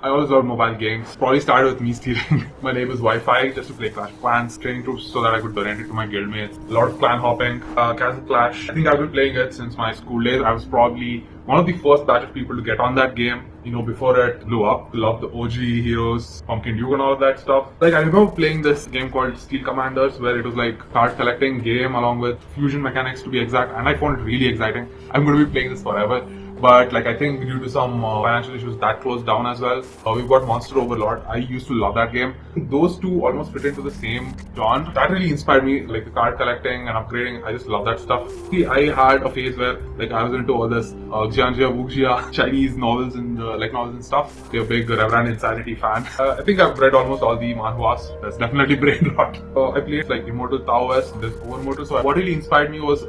I always loved mobile games. Probably started with me stealing my neighbor's Wi-Fi just to play Clash of Clans, training troops so that I could donate it to my guildmates. A lot of clan hopping, Castle Clash. I think I've been playing it since my school days. I was probably one of the first batch of people to get on that game, before it blew up. Loved the OG heroes, Pumpkin Duke and all of that stuff. Like, I remember playing this game called Steel Commanders, where it was like card collecting game along with fusion mechanics to be exact, and I found it really exciting. I'm going to be playing this forever. But I think due to some financial issues that closed down as well. We've got Monster Overlord. I used to love that game. Those two almost fit into the same genre. That really inspired me, like the card collecting and upgrading. I just love that stuff. See, I had a phase where I was into all this Xianjia, Wuxia, Chinese novels and novels and stuff. They're a big Reverend Insanity fan. I think I've read almost all the manhwas. That's definitely brain rot. I played Immortal Taoist, there's Overmortal. So what really inspired me was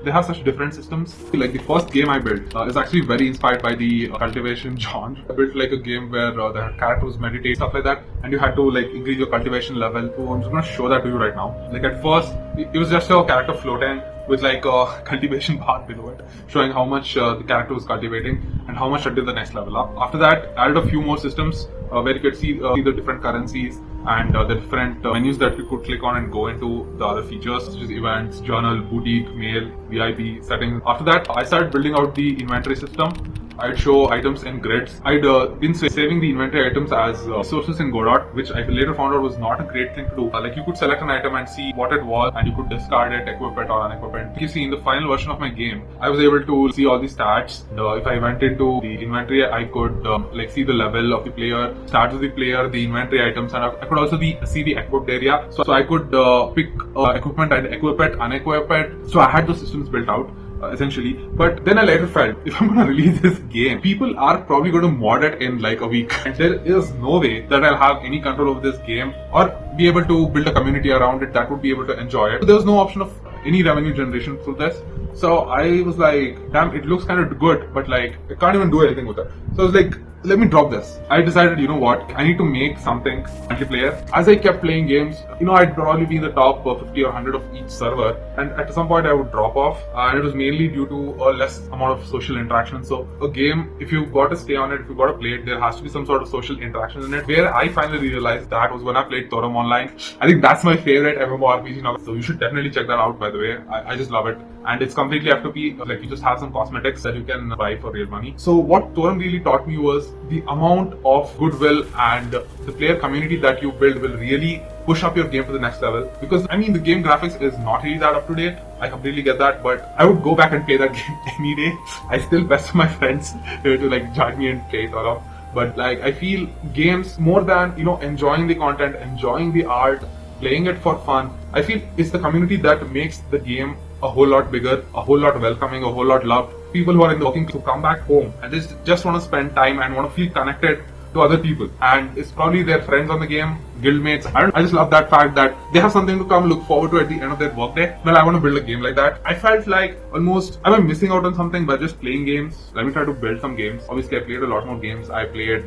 they have such different systems. Like the first game I built is actually very inspired by the cultivation genre. I built a game where the character was meditate, stuff like that, and you had to increase your cultivation level. So I'm just gonna show that to you right now. At first, it was just a character floating with a cultivation bar below it, showing how much the character was cultivating and how much until the next level up. After that, I added a few more systems where you could see the different currencies and the different menus that you could click on and go into the other features such as events, journal, boutique, mail, VIP, settings. After that, I started building out the inventory system. I'd show items in grids. I'd been saving the inventory items as resources in Godot, which I later found out was not a great thing to do. You could select an item and see what it was, and you could discard it, equip it, or unequip it. You see, in the final version of my game, I was able to see all the stats. If I went into the inventory, I could see the level of the player, stats of the player, the inventory items, and I could also see the equipped area. So I could pick equipment and equip it, unequip it. So I had those systems built out. Essentially, but then I later felt if I'm going to release this game, people are probably going to mod it in a week, and there is no way that I'll have any control over this game or be able to build a community around it that would be able to enjoy it. So there was no option of any revenue generation through this. So I was like, damn, it looks kind of good, but I can't even do anything with it. So I was like, let me drop this. I decided, you know what, I need to make something multiplayer. As I kept playing games, I'd probably be in the top 50 or 100 of each server, and at some point I would drop off, and it was mainly due to a less amount of social interaction. So a game, if you've got to stay on it, if you've got to play it, there has to be some sort of social interaction in it. Where I finally realized that was when I played Thorum Online. I think that's my favorite MMORPG now, so you should definitely check that out, by the way. I just love it, and it's completely FTP. You just have some cosmetics that you can buy for real money. So what Thorum really taught me was the amount of goodwill and the player community that you build will really push up your game to the next level. Because the game graphics is not really that up to date. I completely get that, but I would go back and play that game any day. I still pester my friends to join me and play Thorum. But I feel games, more than enjoying the content, enjoying the art, playing it for fun, I feel it's the community that makes the game a whole lot bigger, a whole lot welcoming, a whole lot loved. People who are in the working to come back home and just want to spend time and want to feel connected to other people, and it's probably their friends on the game, guildmates. I just love that fact that they have something to come look forward to at the end of their workday. Well, I want to build a game like that. I felt like almost I'm missing out on something by just playing games. Let me try to build some games. Obviously, I played a lot more games. I played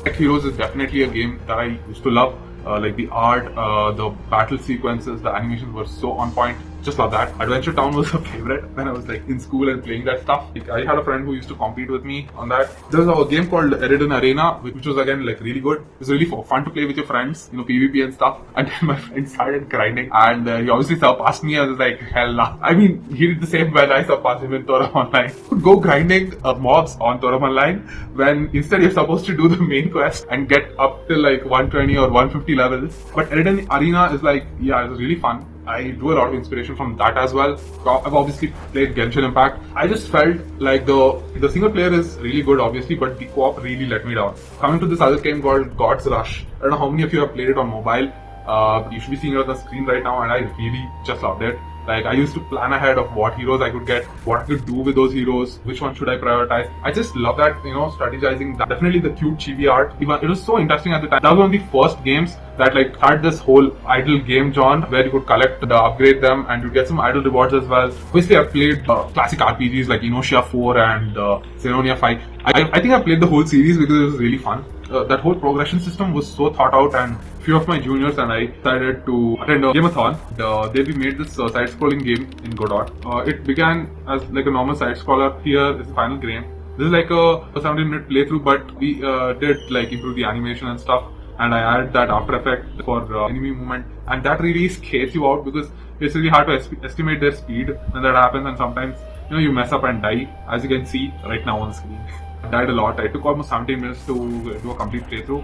Tech Heroes is definitely a game that I used to love. The art, the battle sequences, the animations were so on point. Just love that. Adventure Town was a favorite when I was in school and playing that stuff. I had a friend who used to compete with me on that. There's a game called Eradicate Arena, which was again really good. It was really fun to play with your friends, PvP and stuff. And then my friend started grinding, and he obviously surpassed me. I was like, hell nah. He did the same when I surpassed him in Thorum Online. Go grinding mobs on Thorum Online when instead you're supposed to do the main quest and get up to 120 or 150 levels. But Eradicate Arena is it was really fun. I drew a lot of inspiration from that as well. I've obviously played Genshin Impact. I just felt like the single player is really good, obviously, but the co-op really let me down. Coming to this other game called God's Rush. I don't know how many of you have played it on mobile. You should be seeing it on the screen right now, and I really just loved it. I used to plan ahead of what heroes I could get, what I could do with those heroes, which one should I prioritize. I just love that, strategizing. Definitely the cute chibi art. It was so interesting at the time. That was one of the first games that had this whole idle game genre where you could collect, upgrade them, and you get some idle rewards as well. Obviously, I've played classic RPGs like Inocia 4 and Xenonia 5. I think I played the whole series because it was really fun. That whole progression system was so thought out, and a few of my juniors and I decided to attend a gameathon. We made this side-scrolling game in Godot. It began as a normal side-scroller. Here is the final game. This is like a 17-minute playthrough, but we did like improve the animation and stuff. And I added that after effect for enemy movement, and that really scares you out because it's really hard to estimate their speed when that happens, and sometimes you mess up and die, as you can see right now on the screen. I died a lot. I took almost 17 minutes to do a complete playthrough,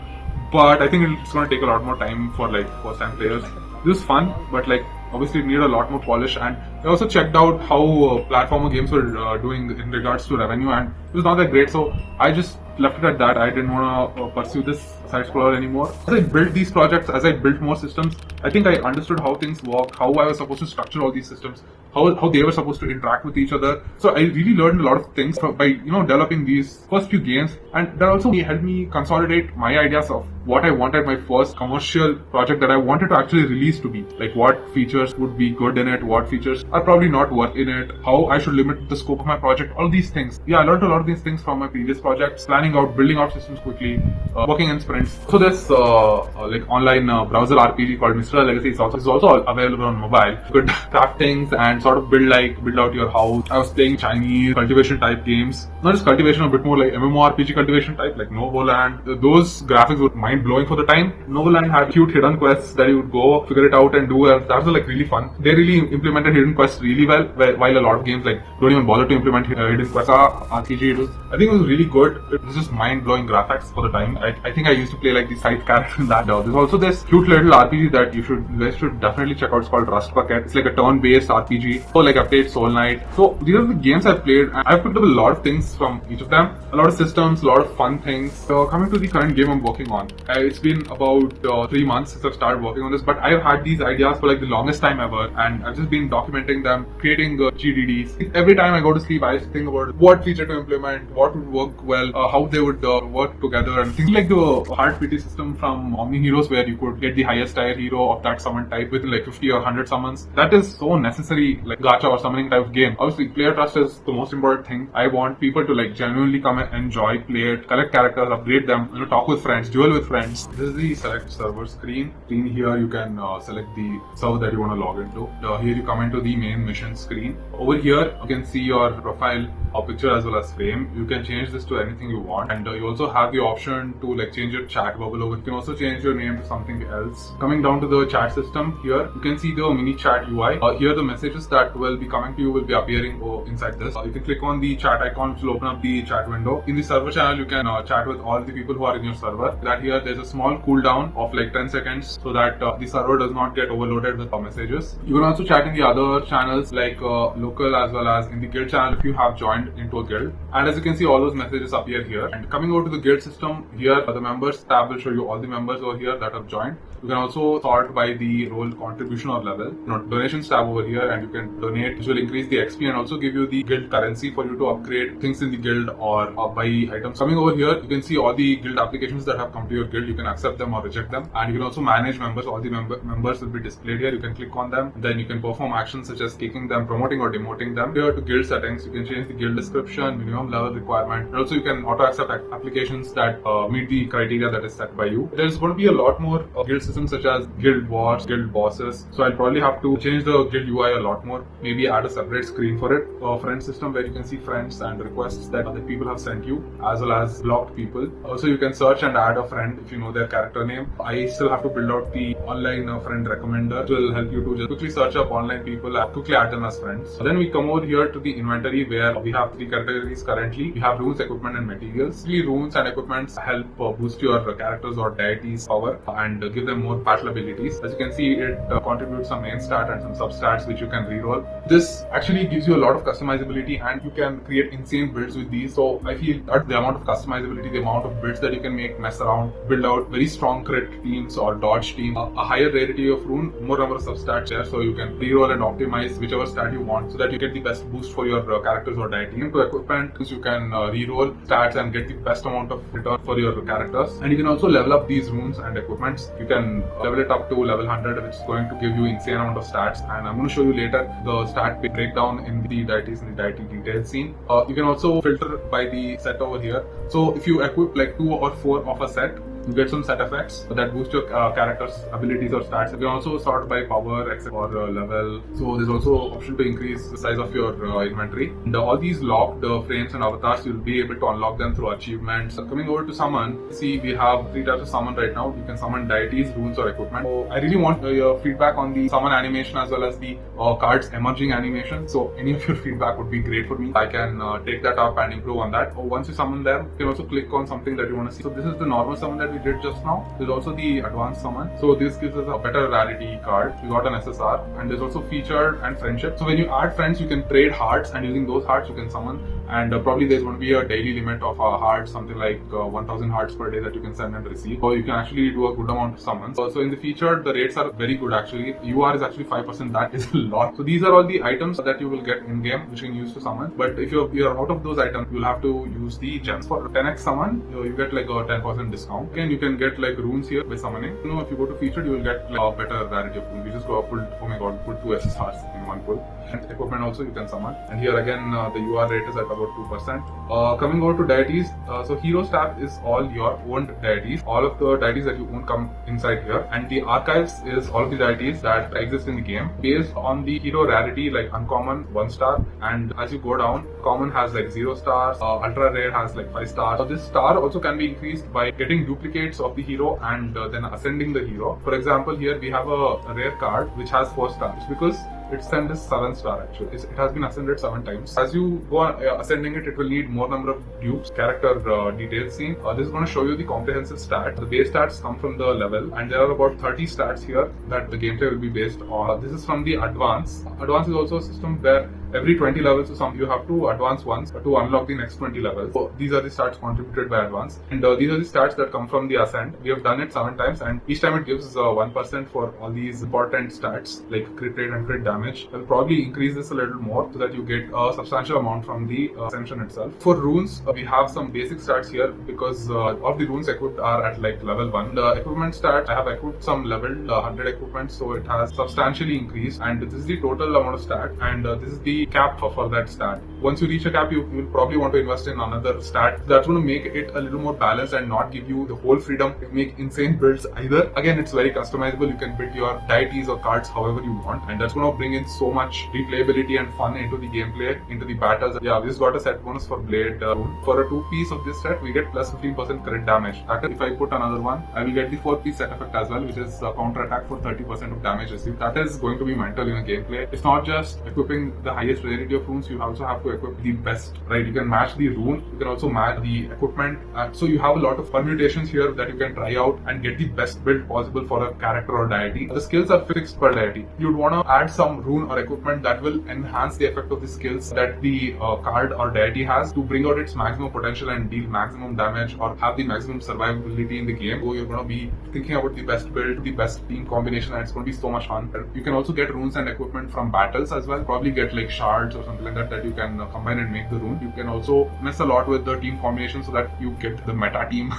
but I think it's going to take a lot more time for like first time players. This is fun, but like obviously it needed a lot more polish, and I also checked out how platformer games were doing in regards to revenue, and it was not that great, so I just left it at that. I didn't want to pursue this side scroller anymore. As I built these projects, as I built more systems, I think I understood how things work, how I was supposed to structure all these systems, how they were supposed to interact with each other. So I really learned a lot of things by developing these first few games, and that also helped me consolidate my ideas of what I wanted my first commercial project that I wanted to actually release to be. Like what features would be good in it, what features are probably not worth in it, how I should limit the scope of my project, all these things. Yeah, I learned a lot of these things from my previous projects, planning out, building out systems quickly, working in sprints. So this like online browser RPG called Mr. Legacy is also available on mobile. You could craft things and sort of build out your house. I was playing Chinese cultivation type games, not just cultivation, a bit more like MMORPG cultivation type, like Novoland. Those graphics were mind blowing for the time. Novoland had cute hidden quests that you would go figure it out and do. That was like really fun. They really implemented hidden quests really well, while a lot of games like don't even bother to implement hidden quests. RPG, I think it was really good. It was just mind blowing graphics for the time. I think I used to play like the side character in that. There's also this cute little RPG that you guys should definitely check out. It's called Rust Bucket. It's like a turn-based RPG. So like I've played Soul Knight. So these are the games I've played, and I've picked up a lot of things from each of them. A lot of systems, a lot of fun things. So coming to the current game I'm working on, it's been about 3 months since I've started working on this, but I've had these ideas for like the longest time ever, and I've just been documenting them, creating GDDs. Every time I go to sleep, I think about what feature to implement, what would work well, how they would work together, and things like the hard PT system from Omni Heroes, where you could get the highest tier hero of that summon type within like 50 or 100 summons. That is so necessary, like gacha or summoning type of game. Obviously, player trust is the most important thing. I want people to like genuinely come and enjoy, play it, collect characters, upgrade them, talk with friends, duel with friends. This is the select server screen. Here you can select the server that you want to log into. Here you come into the main mission screen. Over here you can see your profile picture as well as frame. You can change this to anything you want, and you also have the option to like change your chat bubble over. You can also change your name to something else. Coming down to the chat system, here you can see the mini chat UI. Here the messages that will be coming to you will be appearing inside this. You can click on the chat icon, which will open up the chat window. In the server channel, you can chat with all the people who are in your server. That here there's a small cooldown of like 10 seconds so that the server does not get overloaded with messages. You can also chat in the other channels like local as well as in the guild channel if you have joined into a guild. And as you can see, all those messages appear here. And coming over to the guild system, here the members tab will show you all the members over here that have joined. You can also sort by the role contribution or level. Donations tab over here, and you can donate, which will increase the XP and also give you the guild currency for you to upgrade things in the guild or buy items. Coming over here, you can see all the guild applications that have come to your guild. You can accept them or reject them, and you can also manage members. All the members will be displayed here. You can click on them, then you can perform actions such as kicking them, promoting or demoting them. Here to guild settings, you can change the guild description, minimum level requirement, and also you can auto accept applications that meet the criteria that is set by you. There's going to be a lot more guild systems such as guild wars, guild bosses, so I'll probably have to change the guild UI a lot more, maybe add a separate screen for it. Friend system where you can see friends and requests that other people have sent you, as well as blocked people. Also you can search and add a friend if you know their character name. I still have to build out the online friend recommender, which will help you to just quickly search up online people and quickly add them as friends. Then we come over here to the inventory where we have 3 categories currently. We have runes, equipment and materials. Runes and equipments help boost your characters or deities power and give them more battle abilities. As you can see, it contributes some main stat and some sub stats which you can reroll. This actually gives you a lot of customizability and you can create insane builds with these. So I feel that the amount of customizability, the amount of builds that you can make, mess around, build out very strong crit teams or dodge team, a higher rarity of rune, more number of sub stats here, so you can reroll and optimize whichever stat you want so that you get the best boost for your characters or deity. Into equipment, you can reroll stats and get the best amount of return for your characters. And you can also level up these runes and equipments. You can level it up to level 100, which is going to give you insane amount of stats. And I'm going to show you later the stat breakdown in the deities in the deity details scene. You can also filter by the set over here. So if you equip like 2 or 4 of a set, You get some set effects that boost your character's abilities or stats. You can also sort by power, etc. or level. So there's also option to increase the size of your inventory. And all these locked frames and avatars, you'll be able to unlock them through achievements. Coming over to summon, see we have 3 types of summon right now. You can summon deities, runes, or equipment. So I really want your feedback on the summon animation as well as the cards emerging animation. So any of your feedback would be great for me. I can take that up and improve on that. Once you summon them, you can also click on something that you want to see. So this is the normal summon that we did just now. There's also the advanced summon. So this gives us a better rarity card. We got an SSR, and there's also featured and friendship. So when you add friends, you can trade hearts, and using those hearts you can summon. And probably there's going to be a daily limit of hearts, something like 1000 hearts per day that you can send and receive. So you can actually do a good amount of summons. So in the featured, the rates are very good actually. UR is actually 5%. That is a lot. So these are all the items that you will get in game, which you can use to summon. But if you're out of those items, you'll have to use the gems. For 10x summon, you get like a 10% discount. Again, you can get like runes here by summoning. You know, if you go to featured, you will get like a better rarity of runes. We just go pull, oh my god, put 2 SSRs in one pull. And equipment also you can summon. And here again, the UR rate is at about 2%. Coming over to deities, so Hero's tab is all your owned deities. All of the deities that you own come inside here. And the archives is all of the deities that exist in the game based on the hero rarity, like uncommon 1 star. And as you go down, common has like 0 stars, ultra rare has like 5 stars. So this star also can be increased by getting duplicates of the hero and then ascending the hero. For example, here we have a rare card which has 4 stars because its ascend is 7 star actually. It has been ascended 7 times. As you go on ascending it, it will need more number of dupes. Character details scene. This is going to show you the comprehensive stats. The base stats come from the level, and there are about 30 stats here that the gameplay will be based on. This is from the advance. Advance is also a system where every 20 levels or something you have to advance once to unlock the next 20 levels. So these are the stats contributed by advance, and these are the stats that come from the ascent. We have done it 7 times, and each time it gives 1% for all these important stats like crit rate and crit damage. I'll probably increase this a little more so that you get a substantial amount from the Ascension itself. For runes, we have some basic stats here because of the runes equipped are at like level 1. The equipment stats, I have equipped some level 100 equipment, so it has substantially increased, and this is the total amount of stat, and this is the cap for that stat. Once you reach a cap, you will probably want to invest in another stat. That's going to make it a little more balanced and not give you the whole freedom to make insane builds either. Again, it's very customizable. You can build your deities or cards however you want, and that's going to bring in so much replayability and fun into the gameplay, into the battles. Yeah, we just got a set bonus for Blade. For a 2-piece of this set, we get plus 15% crit damage. If I put another one, I will get the 4-piece set effect as well, which is counter attack for 30% of damage received. That is going to be mental in a gameplay. It's not just equipping the highest rarity of runes, you also have to equip the best, right? You can match the rune, you can also match the equipment. So you have a lot of permutations here that you can try out and get the best build possible for a character or deity. The skills are fixed per deity. You'd want to add some rune or equipment that will enhance the effect of the skills that the card or deity has to bring out its maximum potential and deal maximum damage or have the maximum survivability in the game. So you're going to be thinking about the best build, the best team combination, and it's going to be so much fun. You can also get runes and equipment from battles as well. Probably get like shards or something like that you can combine and make the rune. You can also mess a lot with the team combination so that you get the meta team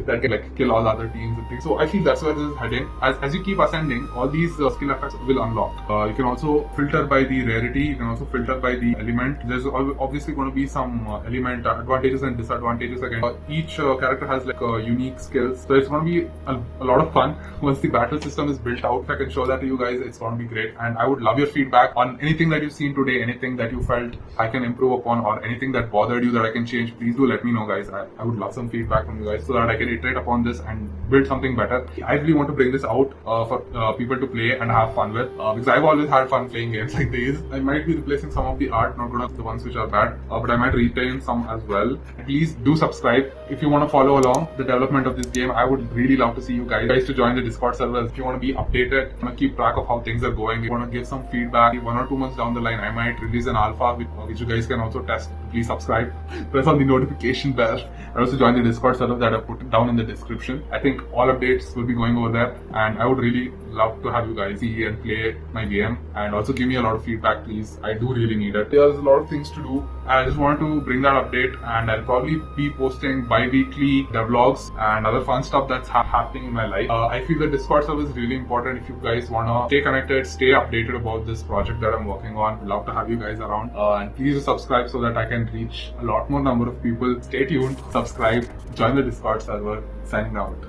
that can like kill all other teams and things. So I feel that's where this is heading. As you keep ascending, all these skill effects will unlock. You can also filter by the rarity. You can also filter by the element. There's obviously going to be some element advantages and disadvantages again. Each character has like unique skills, so it's going to be a lot of fun once the battle system is built out. If I can show that to you guys, it's going to be great. And I would love your feedback on anything that you've seen today, anything that you felt I can improve upon, or anything that bothered you that I can change. Please do let me know, guys. I would love some feedback from you guys so that I can iterate upon this and build something better. I really want to bring this out for people to play and have fun with because I've always had fun playing games like these. I might be replacing some of the art, not gonna the ones which are bad, but I might retain some as well. Please do subscribe if you want to follow along the development of this game. I would really love to see you guys to join the Discord servers. If you want to be updated, want to keep track of how things are going, you want to give some feedback. 1 or 2 months down the line, I might release an alpha which you guys can also test. Please subscribe, press on the notification bell, and also join the Discord server that I've put down in the description. I think all updates will be going over there, and I would really love to have you guys see and play my game, and also give me a lot of feedback, please. I do really need it. There's a lot of things to do. I just wanted to bring that update, and I'll probably be posting bi-weekly devlogs and other fun stuff that's happening in my life. I feel the Discord server is really important if you guys want to stay connected, stay updated about this project that I'm working on. I'd love to have you guys around, and please subscribe so that I can reach a lot more number of people. Stay tuned, subscribe, join the Discord server. Signing out.